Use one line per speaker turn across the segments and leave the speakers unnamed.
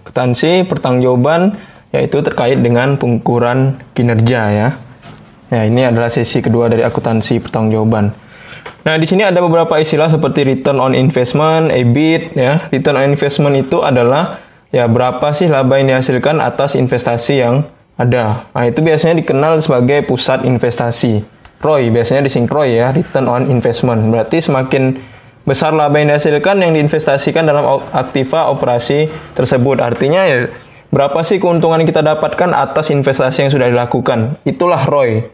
Akuntansi pertanggungjawaban yaitu terkait dengan pengukuran kinerja ya. Ya, ini adalah sesi kedua dari akuntansi pertanggungjawaban. Nah, di sini ada beberapa istilah seperti return on investment, EBIT ya. Return on investment itu adalah ya berapa sih laba yang dihasilkan atas investasi yang ada. Nah, itu biasanya dikenal sebagai pusat investasi. ROI biasanya disingkat ROI ya, return on investment. Berarti semakin besar laba yang dihasilkan yang diinvestasikan dalam aktiva operasi tersebut. Artinya ya berapa sih keuntungan yang kita dapatkan atas investasi yang sudah dilakukan. Itulah ROI.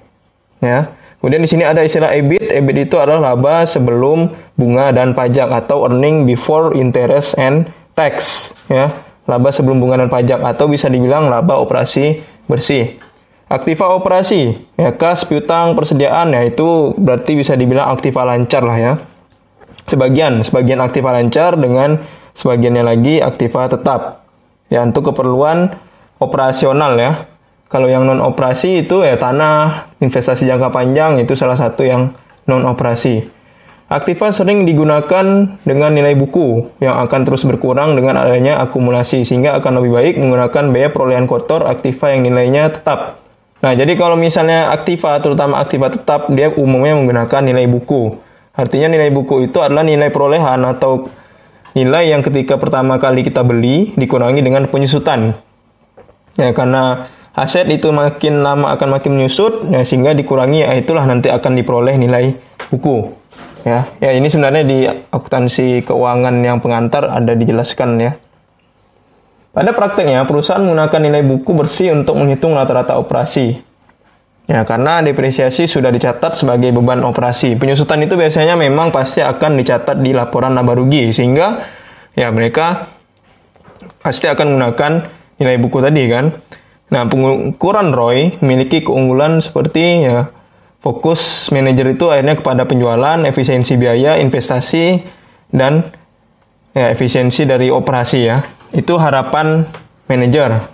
Ya. Kemudian di sini ada istilah EBIT. EBIT itu adalah laba sebelum bunga dan pajak atau earning before interest and tax. Ya. Laba sebelum bunga dan pajak atau bisa dibilang laba operasi bersih. Aktiva operasi, ya kas, piutang, persediaan, ya itu berarti bisa dibilang aktiva lancar lah ya. Sebagian aktiva lancar dengan sebagiannya lagi aktiva tetap. Ya untuk keperluan operasional ya. Kalau yang non operasi itu ya tanah, investasi jangka panjang itu salah satu yang non operasi. Aktiva sering digunakan dengan nilai buku yang akan terus berkurang dengan adanya akumulasi sehingga akan lebih baik menggunakan biaya perolehan kotor aktiva yang nilainya tetap. Nah, jadi kalau misalnya aktiva, terutama aktiva tetap, dia umumnya menggunakan nilai buku. Artinya nilai buku itu adalah nilai perolehan atau nilai yang ketika pertama kali kita beli dikurangi dengan penyusutan. Ya, karena aset itu makin lama akan makin menyusut, ya, sehingga dikurangi, ya itulah nanti akan diperoleh nilai buku. Ya, ini sebenarnya di akuntansi keuangan yang pengantar ada dijelaskan ya. Pada prakteknya, perusahaan menggunakan nilai buku bersih untuk menghitung rata-rata operasi. Ya, karena depresiasi sudah dicatat sebagai beban operasi. Penyusutan itu biasanya memang pasti akan dicatat di laporan laba rugi, sehingga ya mereka pasti akan menggunakan nilai buku tadi kan. Nah, pengukuran ROI memiliki keunggulan seperti ya fokus manajer itu akhirnya kepada penjualan, efisiensi biaya, investasi, dan ya efisiensi dari operasi ya. Itu harapan manajer.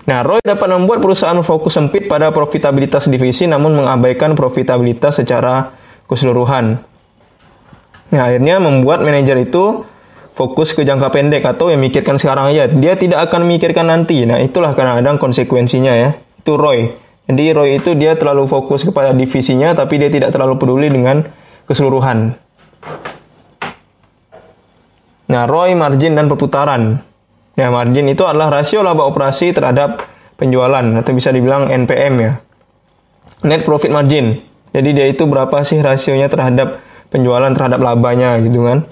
Nah, ROI dapat membuat perusahaan berfokus sempit pada profitabilitas divisi namun mengabaikan profitabilitas secara keseluruhan. Nah, akhirnya membuat manajer itu fokus ke jangka pendek atau yang mikirkan sekarang aja. Dia tidak akan memikirkan nanti. Nah, itulah kadang-kadang konsekuensinya ya. Itu ROI. Jadi ROI itu dia terlalu fokus kepada divisinya tapi dia tidak terlalu peduli dengan keseluruhan. Nah, ROI, margin, dan perputaran. Ya, margin itu adalah rasio laba operasi terhadap penjualan atau bisa dibilang NPM ya. Net profit margin. Jadi dia itu berapa sih rasionya terhadap penjualan terhadap labanya gitu kan.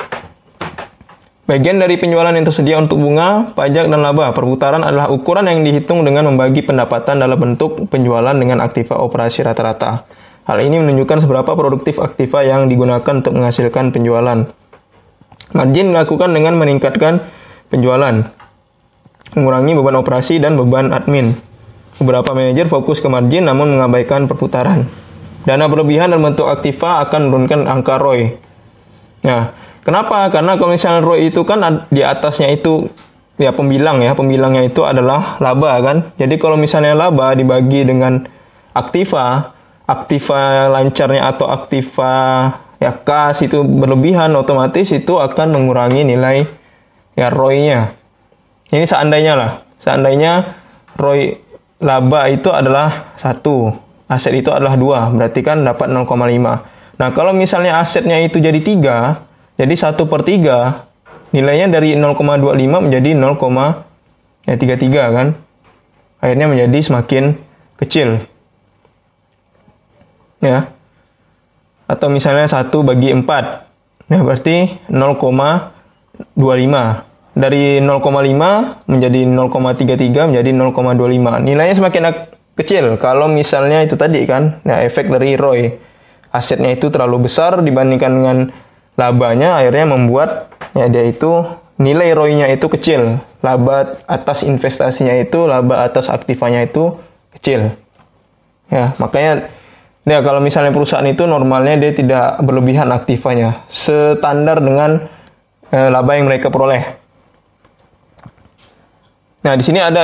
Bagian dari penjualan yang tersedia untuk bunga, pajak, dan laba. Perputaran adalah ukuran yang dihitung dengan membagi pendapatan dalam bentuk penjualan dengan aktiva operasi rata-rata. Hal ini menunjukkan seberapa produktif aktiva yang digunakan untuk menghasilkan penjualan. Margin dilakukan dengan meningkatkan penjualan, mengurangi beban operasi dan beban admin. Beberapa manajer fokus ke margin namun mengabaikan perputaran. Dana berlebihan dalam bentuk aktiva akan menurunkan angka ROI. Nah, kenapa? Karena kalau misalnya ROI itu kan di atasnya itu ya pembilang ya, pembilangnya itu adalah laba kan. Jadi kalau misalnya laba dibagi dengan aktiva lancarnya atau aktiva ya kas itu berlebihan, otomatis itu akan mengurangi nilai ya ROI-nya. Ini seandainya ROI laba itu adalah 1, aset itu adalah 2, berarti kan dapat 0,5. Nah, kalau misalnya asetnya itu jadi 3, jadi 1/3, nilainya dari 0,25 menjadi 0,33 kan. Akhirnya menjadi semakin kecil. Ya. Atau misalnya 1/4. Nah, berarti 0,25. Dari 0,5 menjadi 0,33 menjadi 0,25. Nilainya semakin kecil. Kalau misalnya itu tadi kan, nah efek dari ROI. Asetnya itu terlalu besar dibandingkan dengan labanya, akhirnya membuat ya dia itu nilai ROI-nya itu kecil. Laba atas investasinya itu, laba atas aktivanya itu kecil. Ya, makanya ya kalau misalnya perusahaan itu normalnya dia tidak berlebihan aktivanya, setandar dengan laba yang mereka peroleh. Nah, di sini ada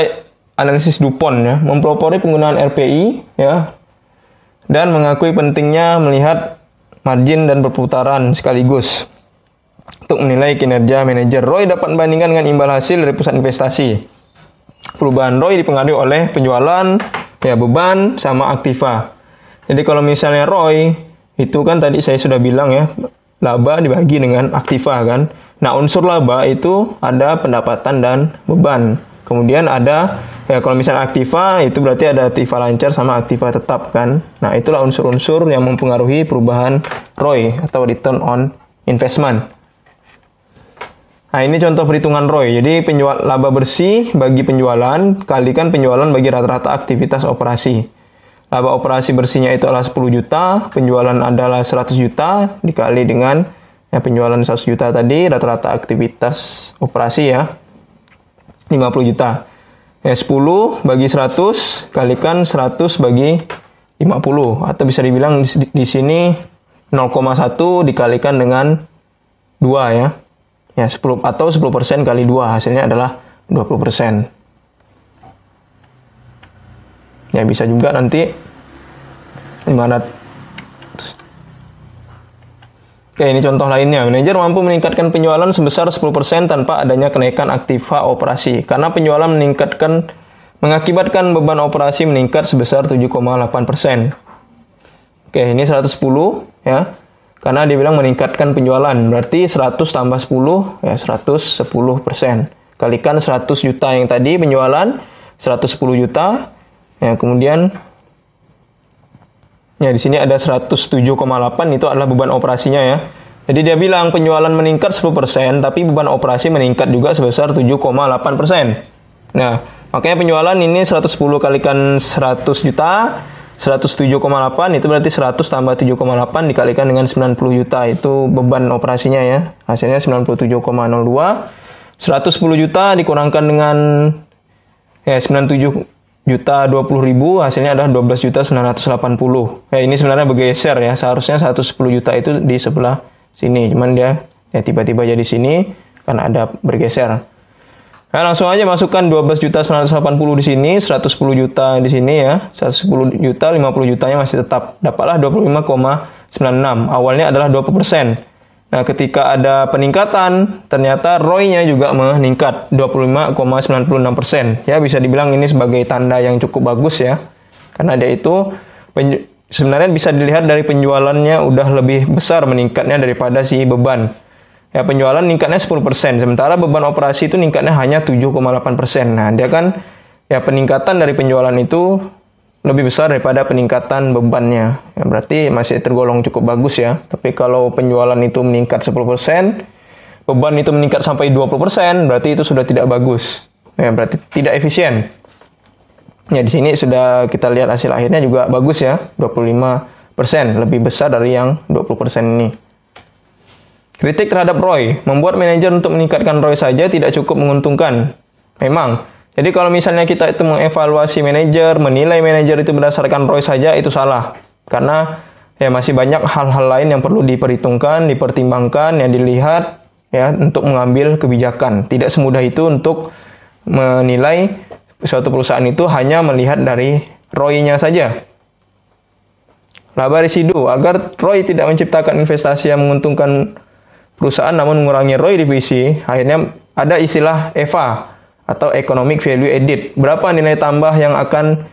analisis DuPont ya, mempelopori penggunaan RPI ya, dan mengakui pentingnya melihat margin dan perputaran sekaligus untuk menilai kinerja manajer. ROI dapat membandingkan dengan imbal hasil dari pusat investasi. Perubahan ROI dipengaruhi oleh penjualan, ya beban, sama aktiva. Jadi kalau misalnya ROI, itu kan tadi saya sudah bilang ya, laba dibagi dengan aktiva kan. Nah, unsur laba itu ada pendapatan dan beban. Kemudian ada, ya kalau misalnya aktiva, itu berarti ada aktiva lancar sama aktiva tetap kan. Nah, itulah unsur-unsur yang mempengaruhi perubahan ROI atau return on investment. Nah, ini contoh perhitungan ROI. Jadi laba bersih bagi penjualan kalikan penjualan bagi rata-rata aktivitas operasi. Laba operasi bersihnya itu adalah 10 juta, penjualan adalah 100 juta dikali dengan penjualan 100 juta tadi, rata-rata aktivitas operasi ya 50 juta. 10 bagi 100 kalikan 100 bagi 50, atau bisa dibilang di sini 0,1 dikalikan dengan 2 ya. 10 atau 10% kali 2, hasilnya adalah 20%. Ya, bisa juga nanti 500. Oke, ini contoh lainnya. Manajer mampu meningkatkan penjualan sebesar 10% tanpa adanya kenaikan aktiva operasi. Karena penjualan mengakibatkan beban operasi meningkat sebesar 7,8%. Oke, ini 110 ya. Karena dia bilang meningkatkan penjualan, berarti 100 tambah 10, ya 110%. Kalikan 100 juta yang tadi penjualan, 110 juta, ya kemudian, ya di sini ada 107,8, itu adalah beban operasinya ya. Jadi dia bilang penjualan meningkat 10%, tapi beban operasi meningkat juga sebesar 7,8%. Nah, makanya penjualan ini 110 kalikan 100 juta, 107,8 itu berarti 100 tambah 7,8 dikalikan dengan 90 juta, itu beban operasinya ya. Hasilnya 97,02. 110 juta dikurangkan dengan 97 juta 20 ribu, hasilnya adalah 12 juta 980. Ini sebenarnya bergeser ya. Seharusnya 110 juta itu di sebelah sini, cuman dia tiba-tiba jadi sini karena ada bergeser. Nah, langsung aja masukkan 12 juta 980 di sini, 110 juta di sini ya. 110 juta, 50 jutanya masih tetap. Dapatlah 25,96. Awalnya adalah 20%. Nah, ketika ada peningkatan, ternyata ROI-nya juga meningkat 25,96%. Ya, bisa dibilang ini sebagai tanda yang cukup bagus ya. Karena dia itu sebenarnya bisa dilihat dari penjualannya udah lebih besar meningkatnya daripada si beban. Ya, penjualan ningkatnya 10%, sementara beban operasi itu ningkatnya hanya 7,8%. Nah, dia kan ya peningkatan dari penjualan itu lebih besar daripada peningkatan bebannya. Ya, berarti masih tergolong cukup bagus ya. Tapi kalau penjualan itu meningkat 10%, beban itu meningkat sampai 20%, berarti itu sudah tidak bagus. Ya, berarti tidak efisien. Ya, di sini sudah kita lihat hasil akhirnya juga bagus ya, 25%, lebih besar dari yang 20% ini. Kritik terhadap ROI, membuat manajer untuk meningkatkan ROI saja tidak cukup menguntungkan. Memang, jadi kalau misalnya kita itu mengevaluasi manajer, menilai manajer itu berdasarkan ROI saja, itu salah. Karena ya masih banyak hal-hal lain yang perlu diperhitungkan, dipertimbangkan, yang dilihat ya untuk mengambil kebijakan. Tidak semudah itu untuk menilai suatu perusahaan itu hanya melihat dari ROI-nya saja. Laba residu, agar ROI tidak menciptakan investasi yang menguntungkan perusahaan namun mengurangi ROI divisi, akhirnya ada istilah EVA atau Economic Value Added. Berapa nilai tambah yang akan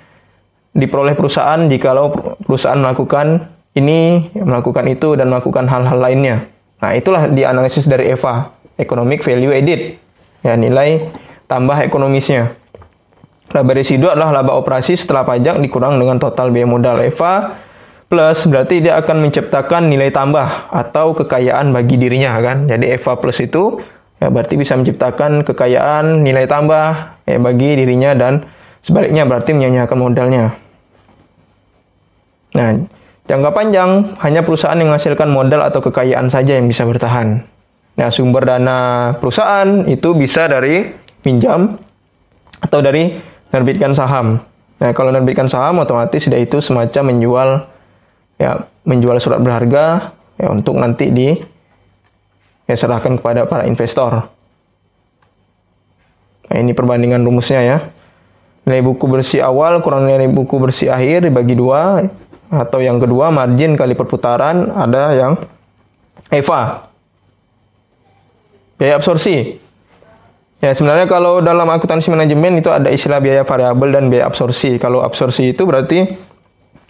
diperoleh perusahaan jikalau perusahaan melakukan ini, melakukan itu, dan melakukan hal-hal lainnya. Nah, itulah dianalisis dari EVA, Economic Value Added. Ya, nilai tambah ekonomisnya. Laba residu adalah laba operasi setelah pajak dikurang dengan total biaya modal. EVA plus berarti dia akan menciptakan nilai tambah atau kekayaan bagi dirinya kan. Jadi EVA plus itu ya berarti bisa menciptakan kekayaan, nilai tambah ya bagi dirinya, dan sebaliknya berarti menyanyiakan modalnya. Nah, jangka panjang hanya perusahaan yang menghasilkan modal atau kekayaan saja yang bisa bertahan. Nah, sumber dana perusahaan itu bisa dari pinjam atau dari menerbitkan saham. Nah, kalau menerbitkan saham otomatis dia itu semacam menjual surat berharga ya untuk nanti diserahkan kepada para investor. Nah, ini perbandingan rumusnya ya. Nilai buku bersih awal kurang nilai buku bersih akhir dibagi 2, atau yang kedua margin kali perputaran, ada yang EVA. Biaya absorpsi. Ya, sebenarnya kalau dalam akuntansi manajemen itu ada istilah biaya variabel dan biaya absorpsi. Kalau absorpsi itu berarti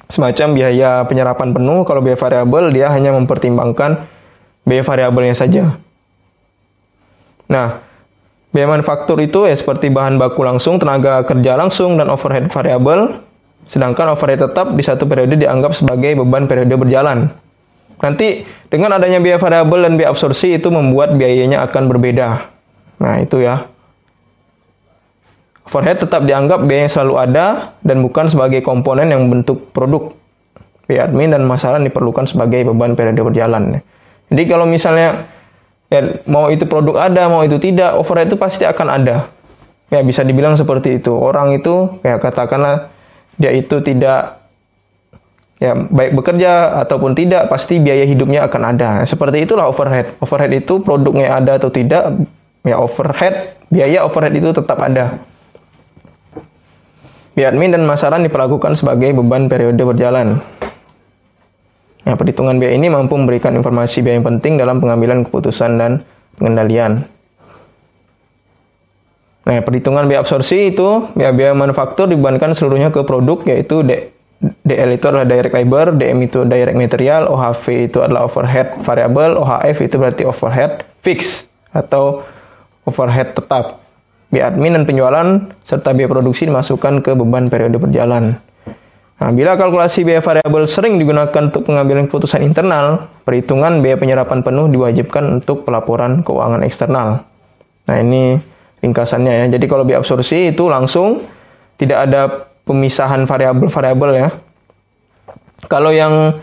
semacam biaya penyerapan penuh. Kalau biaya variabel dia hanya mempertimbangkan biaya variabelnya saja. Nah, biaya manufaktur itu ya seperti bahan baku langsung, tenaga kerja langsung, dan overhead variabel. Sedangkan overhead tetap di satu periode dianggap sebagai beban periode berjalan. Nanti dengan adanya biaya variabel dan biaya absorpsi itu membuat biayanya akan berbeda. Nah, itu ya. Overhead tetap dianggap biaya yang selalu ada dan bukan sebagai komponen yang membentuk produk. Biaya admin dan pemasaran diperlukan sebagai beban periode berjalan. Jadi kalau misalnya ya, mau itu produk ada, mau itu tidak, overhead itu pasti akan ada. Ya, bisa dibilang seperti itu. Orang itu, ya katakanlah dia itu tidak ya baik bekerja ataupun tidak, pasti biaya hidupnya akan ada. Seperti itulah overhead. Overhead itu produknya ada atau tidak, ya biaya overhead itu tetap ada. Biaya admin dan pemasaran diperlakukan sebagai beban periode berjalan. Nah, perhitungan biaya ini mampu memberikan informasi biaya yang penting dalam pengambilan keputusan dan pengendalian. Nah, perhitungan biaya absorpsi itu biaya manufaktur dibebankan seluruhnya ke produk, yaitu DL itu adalah direct labor, DM itu direct material, OHV itu adalah overhead variable, OHF itu berarti overhead fix atau overhead tetap. Biaya admin dan penjualan serta biaya produksi dimasukkan ke beban periode berjalan. Nah, bila kalkulasi biaya variabel sering digunakan untuk pengambilan keputusan internal, perhitungan biaya penyerapan penuh diwajibkan untuk pelaporan keuangan eksternal. Nah, ini ringkasannya ya. Jadi kalau biaya absorpsi itu langsung tidak ada pemisahan variabel-variabel ya. Kalau yang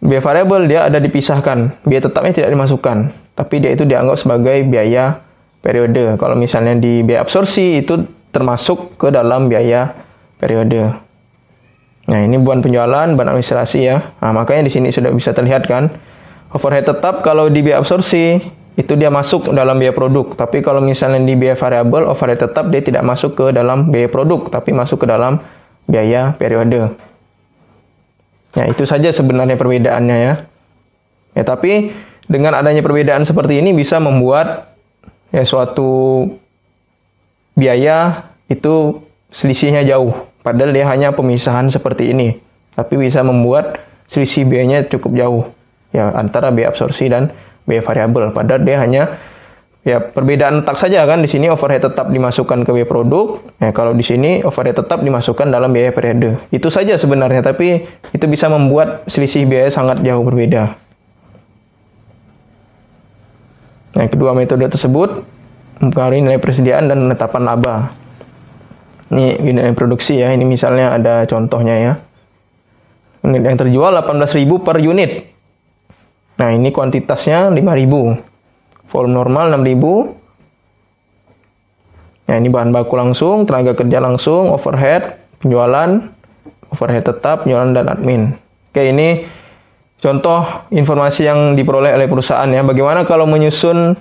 biaya variabel dia ada dipisahkan, biaya tetapnya tidak dimasukkan, tapi dia itu dianggap sebagai biaya periode. Kalau misalnya di biaya absorpsi itu termasuk ke dalam biaya periode. Nah, ini buan penjualan, buan administrasi ya. Nah, makanya di sini sudah bisa terlihat kan. Overhead tetap kalau di biaya absorpsi itu dia masuk dalam biaya produk. Tapi kalau misalnya di biaya variabel, overhead tetap dia tidak masuk ke dalam biaya produk, tapi masuk ke dalam biaya periode. Nah, itu saja sebenarnya perbedaannya ya. Ya, tapi dengan adanya perbedaan seperti ini bisa membuat ya suatu biaya itu selisihnya jauh. Padahal dia hanya pemisahan seperti ini. Tapi bisa membuat selisih biayanya cukup jauh. Ya, antara biaya absorpsi dan biaya variabel. Padahal dia hanya ya perbedaan letak saja kan. Di sini overhead tetap dimasukkan ke biaya produk. Ya, kalau di sini overhead tetap dimasukkan dalam biaya periode. Itu saja sebenarnya. Tapi itu bisa membuat selisih biaya sangat jauh berbeda. Nah, kedua metode tersebut mempengaruhi nilai persediaan dan penetapan laba. Ini nilai produksi ya. Ini misalnya ada contohnya ya. Unit yang terjual 18.000 per unit. Nah, ini kuantitasnya 5.000. Volume normal 6.000. Nah, ini bahan baku langsung, tenaga kerja langsung, overhead, penjualan, overhead tetap, penjualan dan admin. Oke, ini contoh informasi yang diperoleh oleh perusahaan ya. Bagaimana kalau menyusun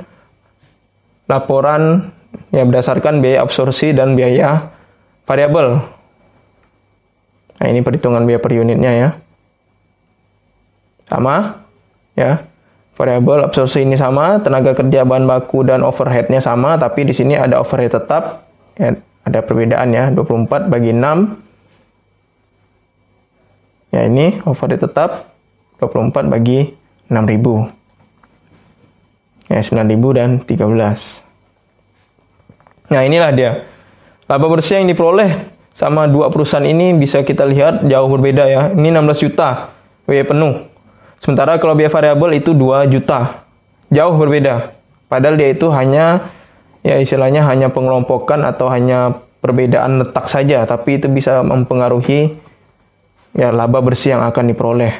laporan ya berdasarkan biaya absorpsi dan biaya variabel. Nah, ini perhitungan biaya per unitnya ya. Sama ya. Variabel absorpsi ini sama, tenaga kerja bahan baku dan overheadnya sama, tapi di sini ada overhead tetap. Ya, ada perbedaan ya, 24 bagi 6. Ya, ini overhead tetap 24 bagi 6.000. Ya, 9.000 dan 13. Nah, inilah dia. Laba bersih yang diperoleh sama dua perusahaan ini bisa kita lihat jauh berbeda ya. Ini 16 juta biaya penuh. Sementara kalau biaya variabel itu 2 juta. Jauh berbeda. Padahal dia itu hanya ya istilahnya hanya pengelompokan atau hanya perbedaan letak saja, tapi itu bisa mempengaruhi ya laba bersih yang akan diperoleh.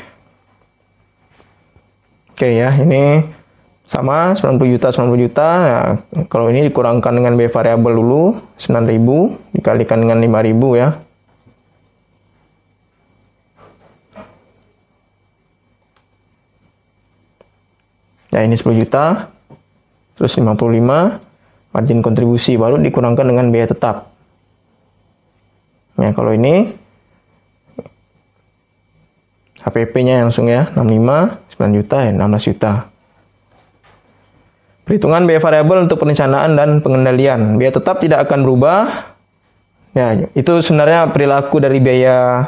Oke ya, ini sama 90 juta 90 juta. Nah, kalau ini dikurangkan dengan biaya variabel dulu 9.000 dikalikan dengan 5.000 ya. Nah, ini 10 juta. Terus 55 margin kontribusi baru dikurangkan dengan biaya tetap. Nah, kalau ini HPP-nya langsung ya 65 9 juta ya 16 juta. Perhitungan biaya variabel untuk perencanaan dan pengendalian. Biaya tetap tidak akan berubah. Ya, itu sebenarnya perilaku dari biaya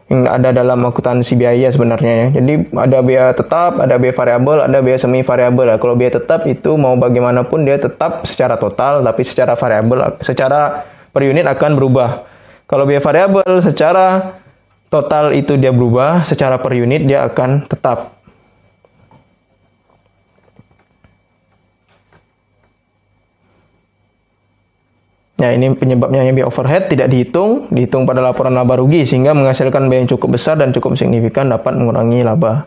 yang ada dalam akuntansi biaya sebenarnya ya. Jadi ada biaya tetap, ada biaya variabel, ada biaya semi variabel. Kalau biaya tetap itu mau bagaimanapun dia tetap secara total, tapi secara variabel, secara per unit akan berubah. Kalau biaya variabel secara total itu dia berubah, secara per unit dia akan tetap. Ya, ini penyebabnya biaya overhead tidak dihitung pada laporan laba rugi sehingga menghasilkan biaya yang cukup besar dan cukup signifikan dapat mengurangi laba.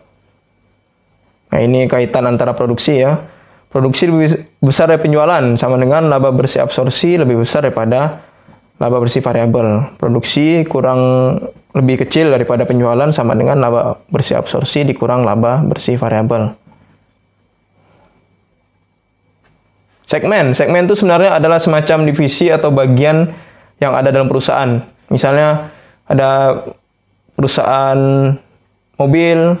Nah, ini kaitan antara produksi ya. Produksi lebih besar dari penjualan sama dengan laba bersih absorpsi lebih besar daripada laba bersih variabel. Produksi kurang lebih kecil daripada penjualan sama dengan laba bersih absorpsi dikurang laba bersih variabel. Segmen itu sebenarnya adalah semacam divisi atau bagian yang ada dalam perusahaan. Misalnya ada perusahaan mobil,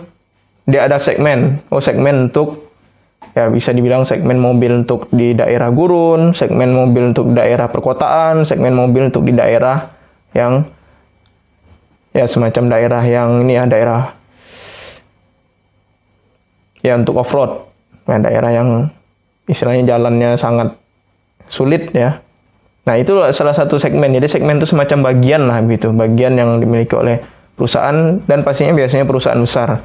dia ada segmen. Segmen untuk, ya bisa dibilang segmen mobil untuk di daerah gurun, segmen mobil untuk daerah perkotaan, segmen mobil untuk di daerah yang, ya semacam daerah yang ini ya, daerah ya untuk off-road. Nah, daerah yang istilahnya jalannya sangat sulit ya. Nah, itu salah satu segmen. Jadi segmen itu semacam bagian lah gitu, bagian yang dimiliki oleh perusahaan dan pastinya biasanya perusahaan besar.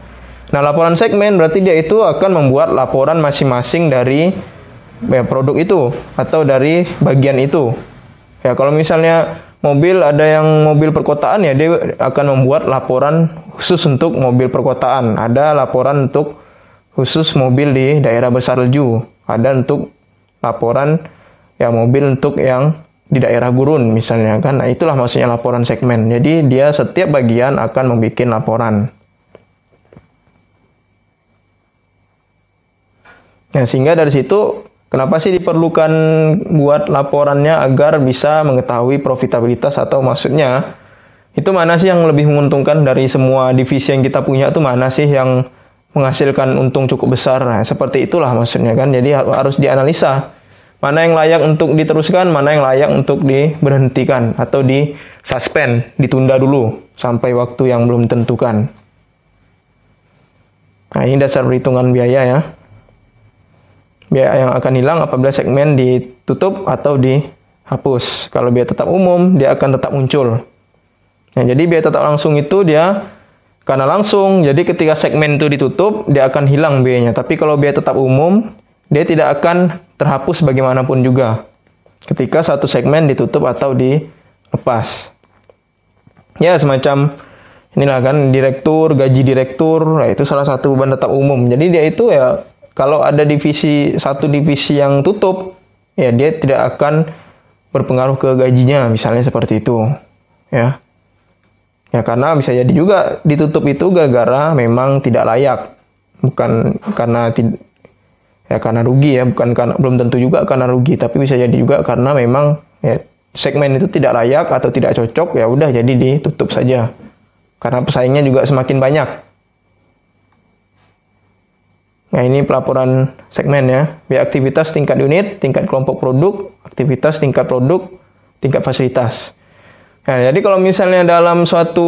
Nah, laporan segmen berarti dia itu akan membuat laporan masing-masing dari ya, produk itu atau dari bagian itu. Ya, kalau misalnya mobil ada yang mobil perkotaan ya dia akan membuat laporan khusus untuk mobil perkotaan. Ada laporan untuk khusus mobil di daerah bersalju. Ada untuk laporan ya mobil untuk yang di daerah gurun misalnya kan. Nah, itulah maksudnya laporan segmen. Jadi dia setiap bagian akan membuat laporan. Nah, sehingga dari situ kenapa sih diperlukan buat laporannya agar bisa mengetahui profitabilitas atau maksudnya itu mana sih yang lebih menguntungkan dari semua divisi yang kita punya itu mana sih yang menghasilkan untung cukup besar. Nah, seperti itulah maksudnya kan. Jadi harus dianalisa mana yang layak untuk diteruskan, mana yang layak untuk diberhentikan atau di-suspend, ditunda dulu sampai waktu yang belum tentukan. Nah, ini dasar perhitungan biaya ya. Biaya yang akan hilang apabila segmen ditutup atau dihapus. Kalau biaya tetap umum, dia akan tetap muncul. Nah, jadi biaya tetap langsung itu dia karena langsung, jadi ketika segmen itu ditutup, dia akan hilang biayanya. Tapi kalau biaya tetap umum, dia tidak akan terhapus bagaimanapun juga. Ketika satu segmen ditutup atau dilepas. Ya, semacam inilah kan, direktur, gaji direktur, nah itu salah satu beban tetap umum. Jadi dia itu ya, kalau ada satu divisi yang tutup, ya dia tidak akan berpengaruh ke gajinya, misalnya seperti itu. Ya. Ya, karena bisa jadi juga ditutup itu gara-gara memang tidak layak. Bukan karena karena rugi ya, bukan karena belum tentu juga karena rugi, tapi bisa jadi juga karena memang ya, segmen itu tidak layak atau tidak cocok, ya udah jadi ditutup saja. Karena pesaingnya juga semakin banyak. Nah, ini pelaporan segmen ya. Biaya aktivitas tingkat unit, tingkat kelompok produk, aktivitas tingkat produk, tingkat fasilitas. Nah, jadi kalau misalnya dalam suatu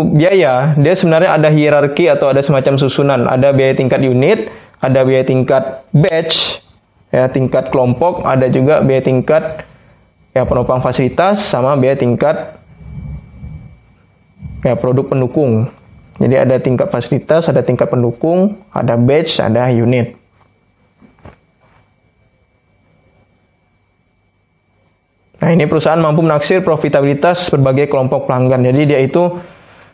biaya, dia sebenarnya ada hierarki atau ada semacam susunan. Ada biaya tingkat unit, ada biaya tingkat batch, ya tingkat kelompok, ada juga biaya tingkat ya penopang fasilitas, sama biaya tingkat ya produk pendukung. Jadi ada tingkat fasilitas, ada tingkat pendukung, ada batch, ada unit. Nah, ini perusahaan mampu menaksir profitabilitas berbagai kelompok pelanggan. Jadi dia itu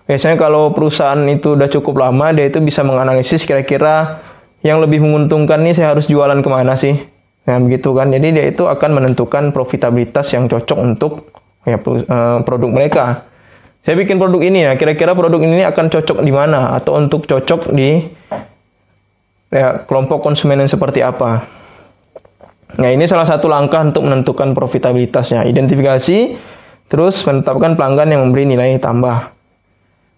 biasanya kalau perusahaan itu udah cukup lama, dia itu bisa menganalisis kira-kira yang lebih menguntungkan nih saya harus jualan kemana sih. Nah, begitu kan. Jadi dia itu akan menentukan profitabilitas yang cocok untuk ya, produk mereka. Saya bikin produk ini ya, kira-kira produk ini akan cocok di mana atau untuk cocok di ya, kelompok konsumen yang seperti apa. Nah, ini salah satu langkah untuk menentukan profitabilitasnya. Identifikasi, terus menetapkan pelanggan yang memberi nilai tambah.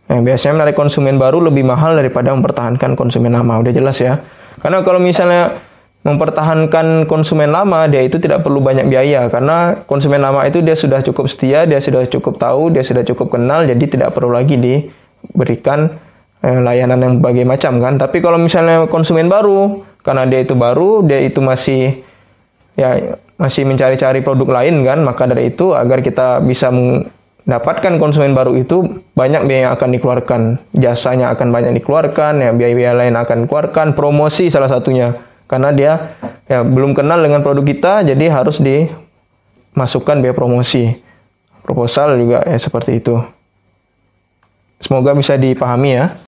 Nah, biasanya menarik konsumen baru lebih mahal daripada mempertahankan konsumen lama. Udah jelas ya. Karena kalau misalnya mempertahankan konsumen lama, dia itu tidak perlu banyak biaya, karena konsumen lama itu dia sudah cukup setia, dia sudah cukup tahu, dia sudah cukup kenal, jadi tidak perlu lagi diberikan layanan yang berbagai macam kan. Tapi kalau misalnya konsumen baru, karena dia itu baru, dia itu masih mencari-cari produk lain kan, maka dari itu agar kita bisa mendapatkan konsumen baru itu banyak biaya yang akan dikeluarkan, jasanya akan banyak dikeluarkan, ya biaya-biaya lain akan dikeluarkan, promosi salah satunya. Karena dia belum kenal dengan produk kita, jadi harus dimasukkan biaya promosi. Proposal juga seperti itu. Semoga bisa dipahami ya.